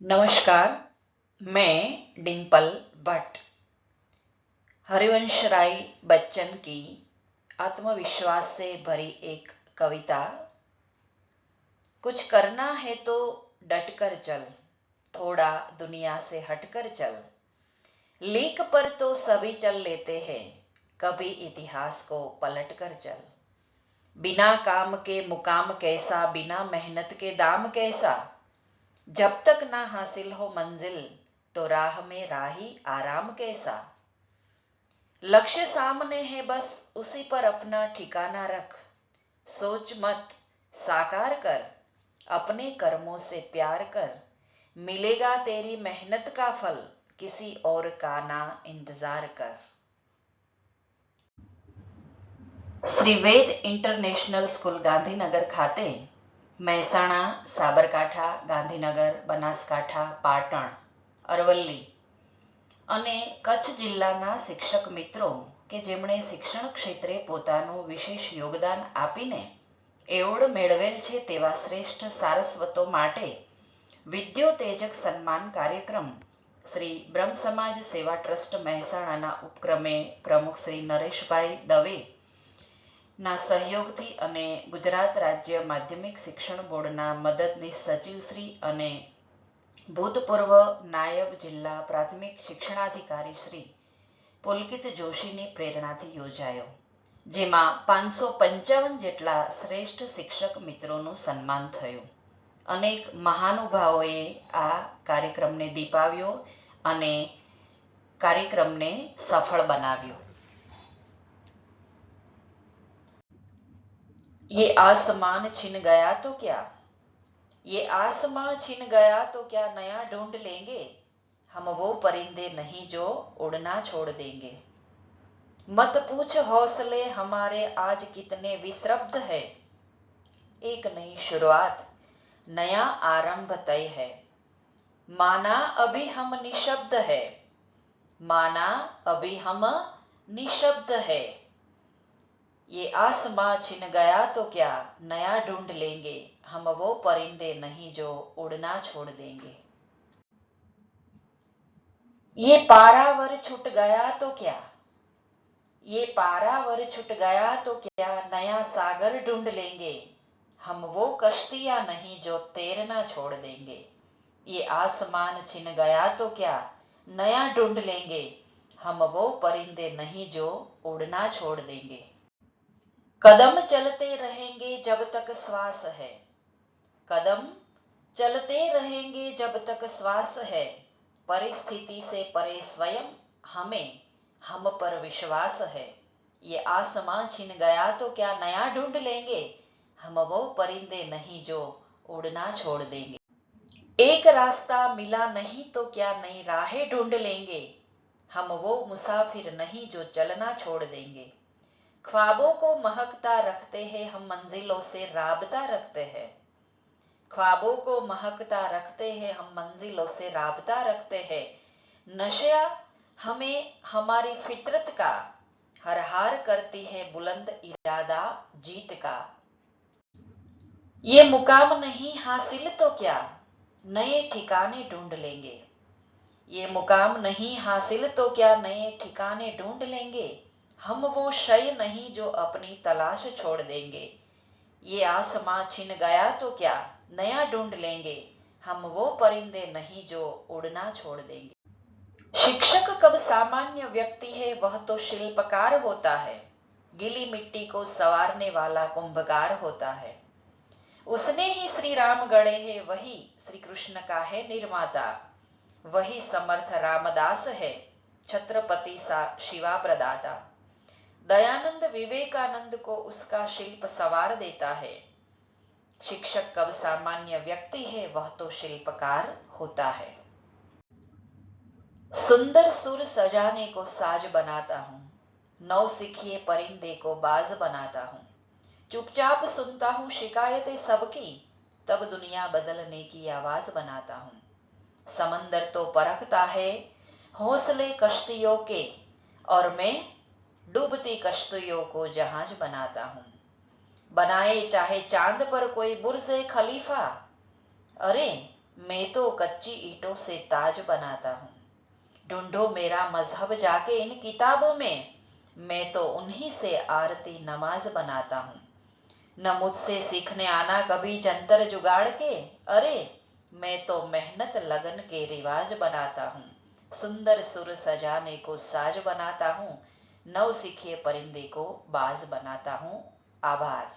नमस्कार। मैं डिम्पल भट्ट हरिवंश राय बच्चन की आत्मविश्वास से भरी एक कविता। कुछ करना है तो डटकर चल, थोड़ा दुनिया से हटकर चल। लीक पर तो सभी चल लेते हैं, कभी इतिहास को पलटकर चल। बिना काम के मुकाम कैसा, बिना मेहनत के दाम कैसा। जब तक ना हासिल हो मंजिल, तो राह में राही आराम कैसा। लक्ष्य सामने है बस उसी पर अपना ठिकाना रख। सोच मत, साकार कर, अपने कर्मों से प्यार कर। मिलेगा तेरी मेहनत का फल, किसी और का ना इंतजार कर। શ્રી વેદ ઇન્ટરનેશનલ સ્કૂલ ગાંધીનગર ખાતે મહેસાણા, સાબરકાંઠા, ગાંધીનગર, બનાસકાંઠા, પાટણ, અરવલ્લી અને કચ્છ જિલ્લાના શિક્ષક મિત્રો કે જેમણે શિક્ષણ ક્ષેત્રે પોતાનું વિશેષ યોગદાન આપીને એવોર્ડ મેળવેલ છે તેવા શ્રેષ્ઠ સારસ્વતો માટે વિદ્યોતેજક સન્માન કાર્યક્રમ શ્રી બ્રહ્મ સમાજ સેવા ટ્રસ્ટ મહેસાણાના ઉપક્રમે પ્રમુખ શ્રી નરેશભાઈ દવે ના સહયોગથી અને ગુજરાત રાજ્ય માધ્યમિક શિક્ષણ બોર્ડના મદદનીશ સચિવશ્રી અને ભૂતપૂર્વ નાયબ જિલ્લા પ્રાથમિક શિક્ષણાધિકારી શ્રી પુલકિત જોશીની પ્રેરણાથી યોજાયો, જેમાં 555 જેટલા શ્રેષ્ઠ શિક્ષક મિત્રોનું સન્માન થયું. અનેક મહાનુભાવોએ આ કાર્યક્રમને દીપાવ્યો અને કાર્યક્રમને સફળ બનાવ્યો. ये आसमान छिन गया तो क्या, ये आसमां छिन गया तो क्या नया ढूंढ लेंगे. हम वो परिंदे नहीं जो उड़ना छोड़ देंगे. मत पूछ हौसले हमारे आज कितने विस्रब्ध है. एक नई शुरुआत, नया आरंभ तय है. माना अभी हम निशब्द है, माना अभी हम निशब्द है. ये आसमां छिन गया तो क्या नया ढूंढ लेंगे. हम वो परिंदे नहीं जो उड़ना छोड़ देंगे. ये पारावर छूट गया तो क्या, ये पारावर छूट गया तो क्या नया सागर ढूंढ लेंगे. हम वो कश्तियां नहीं जो तैरना छोड़ देंगे. ये आसमान छिन गया तो क्या नया ढूंढ लेंगे. हम वो परिंदे नहीं जो उड़ना छोड़ देंगे. कदम चलते रहेंगे जब तक श्वास है, कदम चलते रहेंगे जब तक श्वास है. परिस्थिति से परे स्वयं हमें हम पर विश्वास है. ये आसमां छिन गया तो क्या नया ढूंढ लेंगे. हम वो परिंदे नहीं जो उड़ना छोड़ देंगे. एक रास्ता मिला नहीं तो क्या नई राहें ढूंढ लेंगे. हम वो मुसाफिर नहीं जो चलना छोड़ देंगे. ख्वाबों को महकता रखते हैं हम, मंजिलों से राबता रखते हैं. ख्वाबों को महकता रखते हैं हम, मंजिलों से राबता रखते हैं. नशा हमें हमारी फितरत का, हर हार करती है बुलंद इरादा जीत का. ये मुकाम नहीं हासिल तो क्या नए ठिकाने ढूंढ लेंगे. ये मुकाम नहीं हासिल तो क्या नए ठिकाने ढूंढ लेंगे. हम वो शय नहीं जो अपनी तलाश छोड़ देंगे. ये आसमां छिन गया तो क्या नया ढूंढ लेंगे. हम वो परिंदे नहीं जो उड़ना छोड़ देंगे. शिक्षक कब सामान्य व्यक्ति है, वह तो शिल्पकार होता है. गीली मिट्टी को संवारने वाला कुंभकार होता है. उसने ही श्री राम गढ़े है, वही श्री कृष्ण का है निर्माता. वही समर्थ रामदास है, छत्रपति सा शिवा प्रदाता. दयानंद विवेकानंद को उसका शिल्प सवार देता है. शिक्षक कब सामान्य व्यक्ति है, वह तो शिल्पकार होता है. सुंदर सुर सजाने को साज बनाता हूँ, नौ सिखिए परिंदे को बाज बनाता हूँ. चुपचाप सुनता हूँ शिकायतें सबकी, तब दुनिया बदलने की आवाज बनाता हूँ. समंदर तो परखता है हौसले कश्तियों के, और मैं डूबती कश्तियों को जहाज बनाता हूँ. बनाए चाहे चांद पर कोई बुर्ज खलीफा, अरे मैं तो कच्ची ईंटों से ताज बनाता हूँ। ढूंढो मेरा मजहब जाके इन किताबों में, मैं तो उन्हीं से आरती नमाज बनाता हूँ। न मुझसे सीखने आना कभी जंतर जुगाड़ के, अरे मैं तो मेहनत लगन के रिवाज बनाता हूँ। सुंदर सुर सजाने को साज बनाता हूँ, नव सीखे परिंदे को बाज बनाता हूँ। आभार।